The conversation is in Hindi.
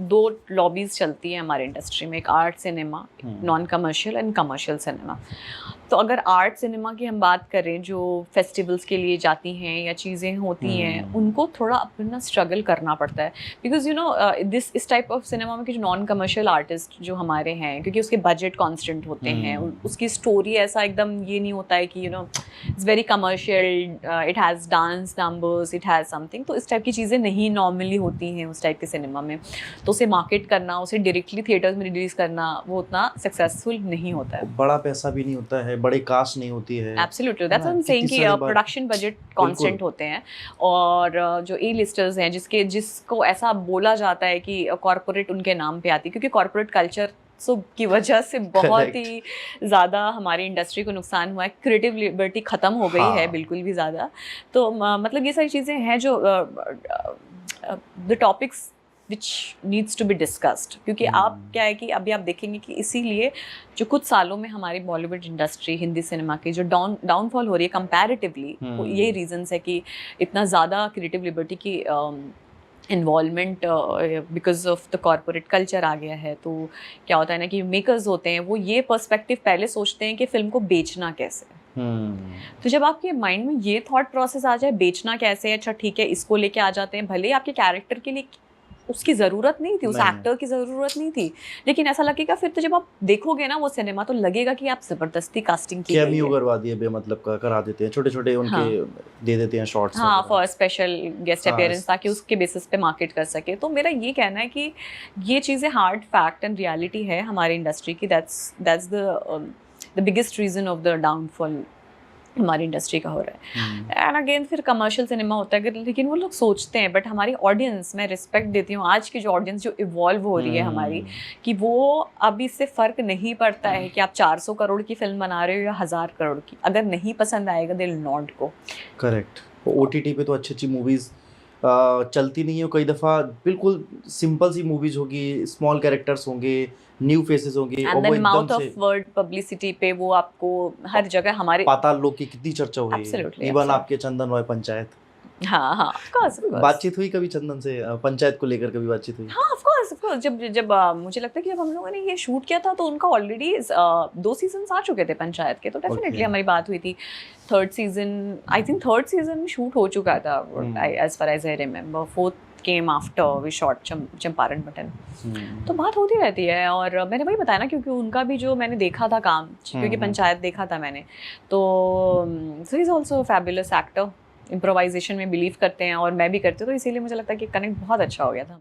दो लॉबीज चलती हैं हमारे इंडस्ट्री में, एक art cinema, non commercial and commercial cinema. तो अगर आर्ट सिनेमा की हम बात करें, जो फेस्टिवल्स के लिए जाती हैं या चीज़ें होती हैं, उनको थोड़ा अपना स्ट्रगल करना पड़ता है, बिकॉज यू नो इस टाइप ऑफ सिनेमा में कि जो नॉन कमर्शियल आर्टिस्ट जो हमारे हैं, क्योंकि उसके बजट कॉन्स्टेंट होते हैं, उसकी स्टोरी ऐसा एकदम ये नहीं होता है कि you know it's very commercial, it has dance numbers, it has something, तो इस टाइप की चीज़ें नहीं नॉर्मली होती हैं उस टाइप के सिनेमा में। तो उसे मार्केट करना, उसे डायरेक्टली थिएटर्स में रिलीज़ करना, वो उतना सक्सेसफुल नहीं होता है। बड़ा पैसा भी नहीं होता है, बड़े कास्ट नहीं होती है। Absolutely, that's what I am saying कि प्रोडक्शन बजट कांस्टेंट होते हैं, और जो ए लिस्टर्स हैं जिसको ऐसा बोला जाता है कि कॉर्पोरेट उनके नाम पे आती है, क्योंकि कॉर्पोरेट कल्चर की वजह से बहुत ही ज़्यादा हमारी इंडस्ट्री को नुकसान हुआ है, क्रिएटिव लिबर्टी ख़त्म हो गई है बिल्कुल भी ज़्यादा। तो मतलब ये सारी चीज़ें हैं जो the topics which needs to be discussed, क्योंकि आप क्या है कि अभी आप देखेंगे कि इसीलिए जो कुछ सालों में हमारी बॉलीवुड इंडस्ट्री, हिंदी सिनेमा की जो डाउनफॉल हो रही है कंपैरेटिवली, यही रीजंस है कि इतना ज़्यादा क्रिएटिव लिबर्टी की involvement because of the corporate culture आ गया है। तो क्या होता है ना कि मेकर्स होते हैं वो ये पर्सपेक्टिव पहले सोचते हैं कि फिल्म को बेचना कैसे है। तो जब आपके माइंड में ये थॉट प्रोसेस आ जाए बेचना कैसे है, अच्छा ठीक है इसको लेके आ जाते हैं, भले ही आपके कैरेक्टर के लिए उसकी ज़रूरत नहीं थी, उस एक्टर की ज़रूरत नहीं थी, लेकिन ऐसा लगेगा फिर तो जब आप देखोगे ना वो सिनेमा, तो लगेगा कि आप ज़बरदस्ती कास्टिंग की कैमियो करवा दिए बेमतलब का करा देते हैं, छोटे छोटे उनके दे देते हैं शॉट्स, हाँ, फॉर स्पेशल गेस्ट अपीयरेंस, ताकि उसके बेसिस पे मार्केट कर सके। तो मेरा ये कहना है कि ये चीज़ें हार्ड फैक्ट एंड रियलिटी है हमारी इंडस्ट्री की, that's the biggest reason of the downfall हमारी इंडस्ट्री का हो रहा है। एंड अगेन फिर कमर्शियल सिनेमा होता है, लेकिन वो लोग सोचते हैं, बट हमारी ऑडियंस, मैं रिस्पेक्ट देती हूँ आज की जो ऑडियंस जो इवॉल्व हो रही है हमारी, कि वो अभी इससे फ़र्क नहीं पड़ता है कि आप 400 करोड़ की फिल्म बना रहे हो या 1000 करोड़ की, अगर नहीं पसंद आएगा they will not go. Correct. OTT पे तो अच्छी अच्छी मूवीज़ चलती नहीं है, कई दफ़ा बिल्कुल सिंपल सी मूवीज़ होगी, स्मॉल कैरेक्टर्स होंगे, न्यू फेसेस होंगे, और वो माउथ ऑफ वर्ड पब्लिसिटी पे वो आपको हर जगह, हमारे पाताल लोक की कितनी चर्चा हुई है, इवन आपके चंदन रॉय पंचायत। हाँ हाँ, ऑफ कोर्स बातचीत हुई कभी चंदन से, पंचायत को लेकर कभी बातचीत हुई? हाँ, ऑफ कोर्स जब मुझे लगता है कि जब हम लोगों ने ये शूट किया था तो उनका ऑलरेडी 2 सीजन्स आ चुके थे पंचायत के, तो डेफिनेटली हमारी बात हुई थी। थर्ड सीजन शूट हो चुका था, as far as I remember. Fourth came after we shot Champaran बटन। तो बात होती रहती है, और मैंने वही बताया ना, क्योंकि उनका भी जो मैंने देखा था काम, क्योंकि पंचायत देखा था मैंने, तो he is also fabulous actor, improvisation में बिलीव करते हैं और मैं भी करती हूँ, तो इसीलिए मुझे लगता है कि कनेक्ट बहुत अच्छा हो गया था।